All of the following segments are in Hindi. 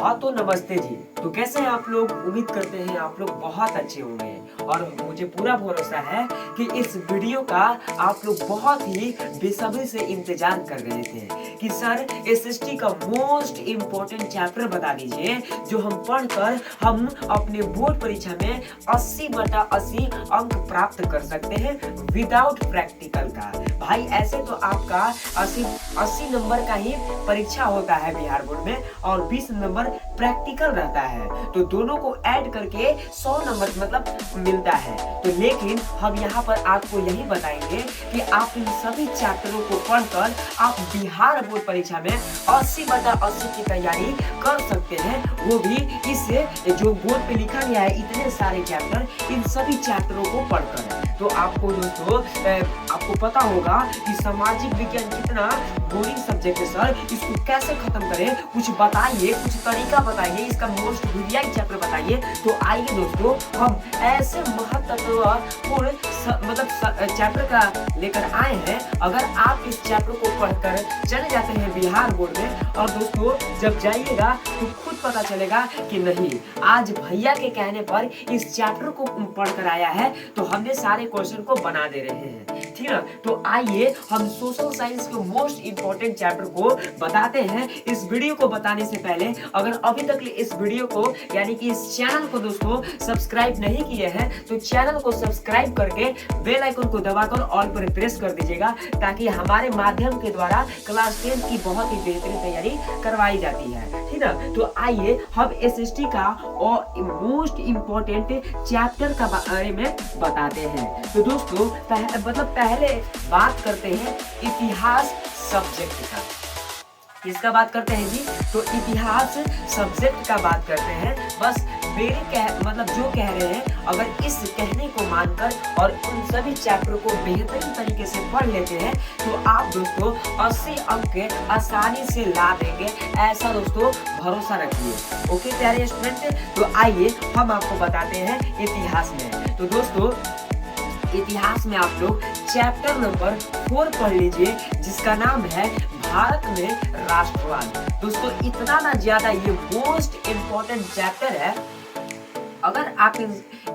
हाँ तो नमस्ते जी। तो कैसे हैं आप लोग? उम्मीद करते हैं आप लोग बहुत अच्छे होंगे और मुझे पूरा भरोसा है कि इस वीडियो का आप लोग बहुत ही बेसब्री से इंतजार कर रहे थे कि सर एसएसटी का मोस्ट इम्पोर्टेंट चैप्टर बता दीजिए जो हम पढ़कर हम अपने बोर्ड परीक्षा में 80/80 अंक प्राप्त कर सकते हैं विदाउट प्रैक्टिकल का। भाई ऐसे तो आपका 80 नंबर का ही परीक्षा होता है बिहार बोर्ड में और 20 नंबर प्रैक्टिकल रहता है, तो दोनों को ऐड करके 100 नंबर मतलब मिलता है। तो लेकिन हम यहाँ पर आपको यही बताएंगे कि आप इन सभी चैप्टरों को पढ़कर आप बिहार बोर्ड परीक्षा में 80/80 की तैयारी कर सकते हैं, वो भी इस जो बोर्ड पे लिखा गया है इतने सारे चैप्टर, इन सभी चैप्टरों को पढ़कर। तो आपको दोस्तों आपको पता होगा कि सामाजिक विज्ञान कितना बोरिंग सब्जेक्ट है सर, इसको कैसे खत्म करें, कुछ बताइए, कुछ तरीका बताइए, इसका मोस्ट वीआईपी चैप्टर बताइए। तो आइए दोस्तों हम ऐसे महत्वपूर्ण मतलब चैप्टर का लेकर आए हैं। अगर आप इस चैप्टर को पढ़कर चले जाते हैं बिहार बोर्ड में और दोस्तों जब जाइएगा तो खुद पता चलेगा कि नहीं आज भैया के कहने पर इस चैप्टर को पढ़कर आया है तो हमने सारे क्वेश्चन को बना दे रहे हैं, ठीक है। तो आइए हम सोशल साइंस के मोस्ट इंपॉर्टेंट चैप्टर को बताते हैं। इस वीडियो को बताने से पहले अगर अभी तक इस वीडियो को यानी कि इस चैनल को दोस्तों सब्सक्राइब नहीं किए हैं तो चैनल को सब्सक्राइब करके बेल आइकन को दबाकर ऑल पर प्रेस कर दीजिएगा ताकि हमारे माध्यम के द्वारा क्लास 10 की बहुत ही बेहतरीन तैयारी करवाई जाती है, ठीक है। तो आइए हम एसएसटी का और मोस्ट इम्पोर्टेंट चैप्टर का बारे में बताते हैं। तो दोस्तों पहले बात करते हैं इतिहास सब्जेक्ट का। किसका बात करते हैं जी? तो इतिहास सब्जेक्ट का बात करते हैं। बस मेरे मतलब जो कह रहे हैं अगर इस कहने को मानकर और उन सभी चैप्टर को बेहतरीन तरीके से पढ़ लेते हैं तो आप दोस्तों 80 अंक आसानी से ला देंगे, ऐसा दोस्तों भरोसा रखिए। ओके प्यारे स्टूडेंट, तो आइए हम आपको बताते हैं इतिहास में। तो दोस्तों इतिहास में आप लोग चैप्टर नंबर 4 पढ़ लीजिए जिसका नाम है भारत में राष्ट्रवाद। दोस्तों इतना ना ज्यादा ये मोस्ट इम्पोर्टेंट चैप्टर है। अगर आप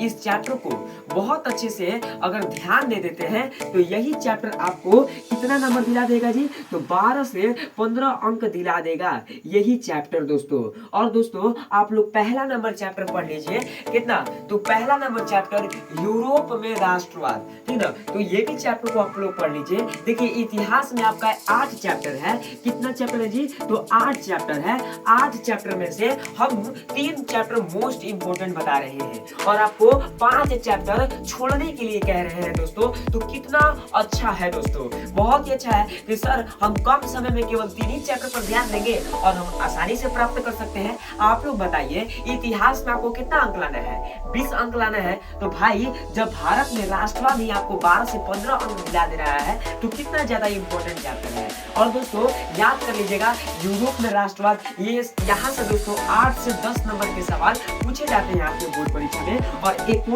इस चैप्टर को बहुत अच्छे से अगर ध्यान दे देते हैं तो यही चैप्टर आपको कितना नंबर दिला देगा जी? तो 12 से 15 अंक दिला देगा यही चैप्टर दोस्तों। और दोस्तों आप लोग पहला नंबर चैप्टर पढ़ लीजिए। कितना? तो पहला नंबर चैप्टर यूरोप में राष्ट्रवाद, ठीक ना। तो ये भी चैप्टर को आप लोग पढ़ लीजिए। देखिए इतिहास में आपका 8 चैप्टर है। कितना चैप्टर है जी? तो 8 चैप्टर है। 8 चैप्टर में से हम 3 चैप्टर मोस्ट इंपोर्टेंट बता रहे हैं और आपको 5 चैप्टर छोड़ने के लिए कह रहे हैं दोस्तों। तो कितना अच्छा है दोस्तों, बहुत ही अच्छा है कि सर हम कम समय में केवल 3 ही चैप्टर पर ध्यान देंगे और हम आसानी से प्राप्त कर सकते हैं। आप लोग बताइए इतिहास में आपको कितना अंक लाना है? 20 अंक लाना है। तो भाई जब भारत में राष्ट्रवाद ही आपको 12 से 15 अंक दिला दे रहा है तो कितना ज्यादा इंपॉर्टेंट चैप्टर है। और दोस्तों याद कर लीजिएगा यूरोप में राष्ट्रवाद, ये यहाँ से दोस्तों 8 से 10 नंबर के सवाल पूछे जाते हैं आपके बोर्ड परीक्षा में। और एक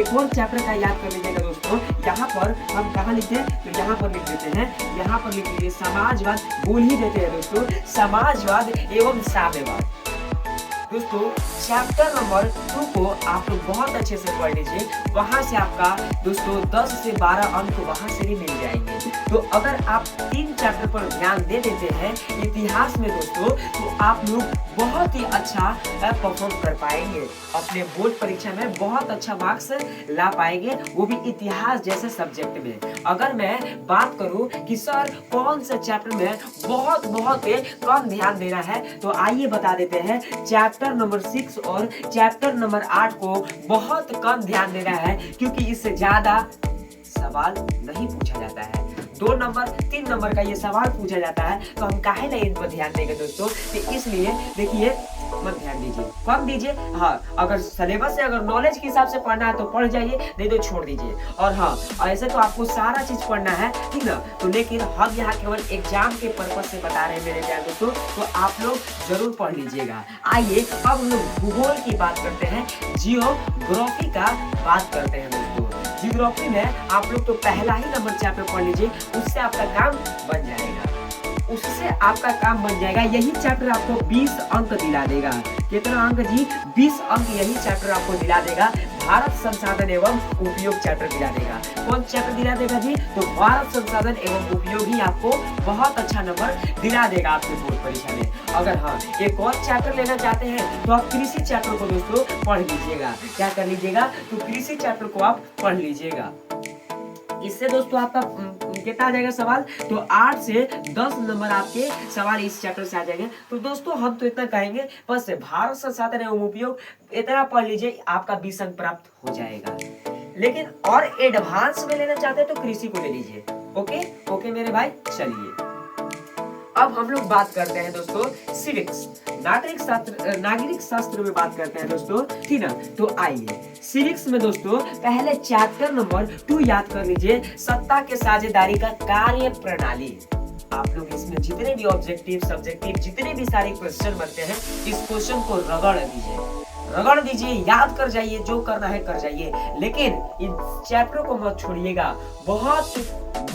और चैप्टर का याद कर लीजिएगा दोस्तों। यहाँ पर हम कहाँ लिखते हैं? तो यहाँ पर लिख देते हैं, यहाँ पर लिख लीजिए समाजवाद, बोल ही देते हैं दोस्तों समाजवाद एवं साम्यवाद। दोस्तों चैप्टर नंबर 2 को आप लोग बहुत अच्छे से पढ़ लीजिए, वहां से आपका दोस्तों 10 से 12 अंक वहां से भी मिल जाएंगे। तो अगर आप 3 चैप्टर पर ध्यान दे देते हैं इतिहास में दोस्तों तो आप लोग बहुत ही अच्छा परफॉर्म कर पाएंगे, अपने बोर्ड परीक्षा में बहुत अच्छा मार्क्स ला पाएंगे, वो भी इतिहास जैसे सब्जेक्ट में। अगर मैं बात करूं कि सर कौन से चैप्टर में बहुत कम ध्यान देना है तो आइए बता देते हैं। चैप्टर नंबर 6 और चैप्टर नंबर 8 को बहुत कम ध्यान देना है क्योंकि इससे ज्यादा सवाल नहीं पूछा जाता है। 2 नंबर 3 नंबर का ये सवाल पूछा जाता है तो हम काहे ना इन पर ध्यान देंगे दोस्तों। तो इसलिए देखिए मत ध्यान दीजिए, कम दीजिए। हाँ अगर सिलेबस से अगर नॉलेज के हिसाब से पढ़ना है तो पढ़ जाइए, नहीं तो छोड़ दीजिए। और हाँ ऐसे तो आपको सारा चीज पढ़ना है, ठीक ना। तो लेकिन हम यहाँ केवल एग्जाम के पर्पज से बता रहे हैं मेरे प्यारे दोस्तों, तो आप लोग जरूर पढ़ लीजिएगा। आइए अब हम लोग भूगोल की बात करते हैं, जियोग्राफी का बात करते हैं दोस्तों। जियोग्राफी में आप लोग तो पहला ही नंबर चैप्टर पढ़ लीजिए, उससे आपका काम बन जाएगा। उससे आपका काम बन जाएगा। यही चैप्टर आपको 20 अंक दिला देगा। कितना अंक जी? 20 अंक यही चैप्टर आपको दिला देगा। भारत संसाधन एवं उपयोग चैप्टर दिला देगा। कौन चैप्टर दिला देगा जी? तो भारत संसाधन एवं उपयोग ही आपको बहुत अच्छा नंबर दिला देगा आपके बोर्ड परीक्षा में। अगर हाँ एक और चैप्टर लेना चाहते हैं तो आप कृषि चैप्टर को दोस्तों पढ़ लीजिएगा। क्या कर लीजिएगा? तो कृषि चैप्टर को आप पढ़ लीजिएगा। इससे दोस्तों आपका कितना आ जाएगा सवाल? तो 8 से 10 नंबर आपके सवाल इस चैप्टर से आ जाएंगे। तो दोस्तों हम तो इतना कहेंगे, बस भारत संसाधन एवं उपयोग इतना पढ़ लीजिए, आपका 20 अंक प्राप्त हो जाएगा। लेकिन और एडवांस में लेना चाहते हैं तो कृषि को ले लीजिए। ओके ओके मेरे भाई, चलिए अब हम लोग बात करते हैं दोस्तों सिविक्स, नागरिक शास्त्र में बात करते हैं दोस्तों, ठीक ना। तो आइए सिविक्स में दोस्तों पहले चैप्टर नंबर 2 याद कर लीजिए, सत्ता के साझेदारी का कार्य प्रणाली। आप लोग इसमें जितने भी ऑब्जेक्टिव सब्जेक्टिव जितने भी सारे क्वेश्चन बनते हैं, इस क्वेश्चन को रगड़ दीजिए, याद कर जाइए, जो करना है कर जाइए, लेकिन इस चैप्टर को मत छोड़िएगा। बहुत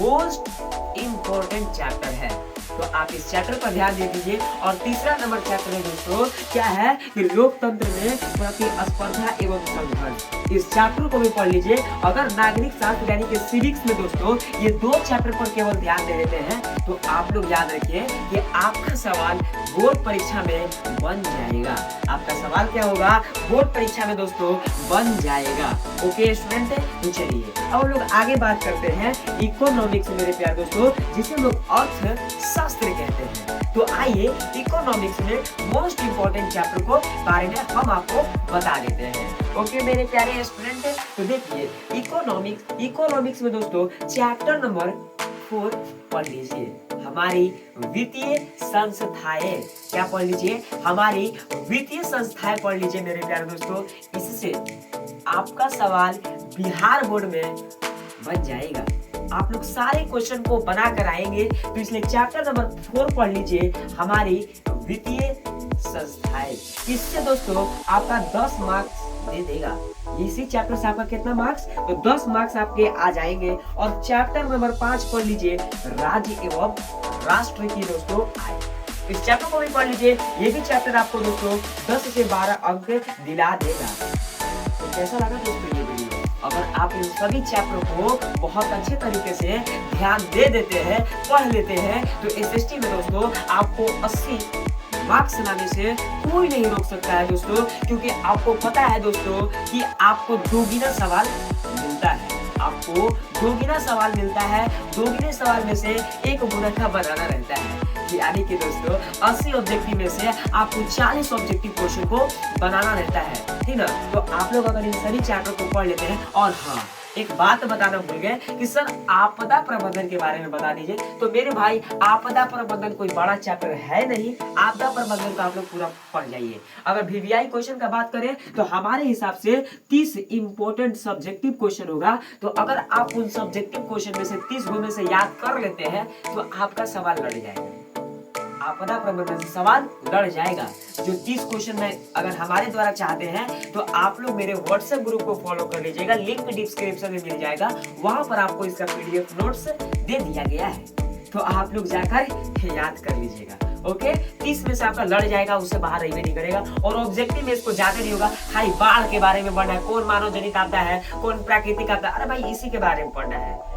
मोस्ट इम्पोर्टेंट चैप्टर है, तो आप इस चैप्टर पर ध्यान दे दीजिए। और तीसरा नंबर चैप्टर है दोस्तों, क्या है कि लोकतंत्र में प्रतिस्पर्धा एवं संघर्ष। इस चैप्टर को भी पढ़ लीजिए। अगर नागरिक शास्त्र यानी कि सिविक्स में दोस्तों ये 2 चैप्टर पर केवल ध्यान दे देते हैं तो आप लोग याद रखिए कि आपका सवाल बोर्ड परीक्षा में बन जाएगा। आपका सवाल क्या होगा? बोर्ड परीक्षा में दोस्तों बन जाएगा। ओके स्टूडेंट, तो चलिए अब हम लोग आगे बात करते हैं इकोनॉमिक्स मेरे प्यारे दोस्तों, जिसे लोग अर्थशास्त्र कहते हैं। तो आइए इकोनॉमिक्स में मोस्ट इंपोर्टेंट चैप्टर को बारे में हम आपको बता देते हैं। ओके मेरे प्यारे स्टूडेंट, तो देखिए इकोनॉमिक्स में दोस्तों चैप्टर नंबर 4 पढ़ लीजिए, हमारी वित्तीय संस्थाएं। क्या पढ़ लीजिए? हमारी वित्तीय संस्थाएं पढ़ लीजिए मेरे प्यारे दोस्तों। इससे आपका सवाल बिहार बोर्ड में बन जाएगा। आप लोग सारे क्वेश्चन को बना कर आएंगे, तो इसलिए चैप्टर नंबर 4 पढ़ लीजिए, हमारी वित्तीय संस्थाएं। इससे दोस्तों आपका 10 मार्क्स दे देगा। इसी चैप्टर से आपका कितना मार्क्स? तो 10 मार्क्स आपके आ जाएंगे। और चैप्टर नंबर 5 पढ़ लीजिए, राज्य एवं राष्ट्र की दोस्तों आय। इस चैप्टर को भी पढ़ लीजिए, ये भी चैप्टर आपको दोस्तों 10 से 12 अंक दिला देगा। तो कैसा लगा दोस्तों ये वीडियो? अगर आप इन सभी चैप्टर को बहुत अच्छे तरीके से ध्यान दे देते हैं, पढ़ लेते हैं, तो एसएसटी में दोस्तों आपको 80 मार्क्स लाने से कोई नहीं रोक सकता है दोस्तों, क्योंकि आपको पता है दोस्तों कि आपको दोगुना सवाल मिलता है। आपको दोगुना सवाल मिलता है, दोगुने सवाल में से एक मुनक्का बनाना रहता है। यानी कि दोस्तों 80 ऑब्जेक्टिव में से आपको 40 ऑब्जेक्टिव क्वेश्चन को बनाना रहता है, ठीक ना। तो आप लोग अगर इन सभी चैप्टर को पढ़ लेते हैं, और हाँ एक बात बताना भूल गए कि सर आपदा प्रबंधन के बारे में बता दीजिए। तो मेरे भाई आपदा प्रबंधन कोई बड़ा चैप्टर है नहीं, आपदा प्रबंधन का आप लोग पूरा पढ़ जाइए। अगर वीवीआई क्वेश्चन का बात करें तो हमारे हिसाब से 30 इंपोर्टेंट सब्जेक्टिव क्वेश्चन होगा। तो अगर आप उन सब्जेक्टिव क्वेश्चन में से 30 में से याद कर लेते हैं तो आपका सवाल लड़ जाएगा, आपदा प्रबंधन से सवाल लड़ जाएगा। जो 30 क्वेश्चन में अगर हमारे द्वारा चाहते हैं तो आप लोग मेरे व्हाट्सएप ग्रुप को फॉलो कर लीजिएगा, लिंक डिस्क्रिप्शन में मिल जाएगा, वहां पर आपको इसका पीडीएफ नोट्स दे दिया गया है, तो आप लोग जाकर याद कर लीजिएगा। ओके 30 में से आपका लड़ जाएगा, उससे बाहर रही नहीं करेगा। और ऑब्जेक्टिव में इसको ज्यादा नहीं होगा, खाली बाढ़ के बारे में पढ़ना है, कौन मानव जनित आपदा है, कौन प्राकृतिक आपदा, अरे भाई इसी के बारे में पढ़ना है।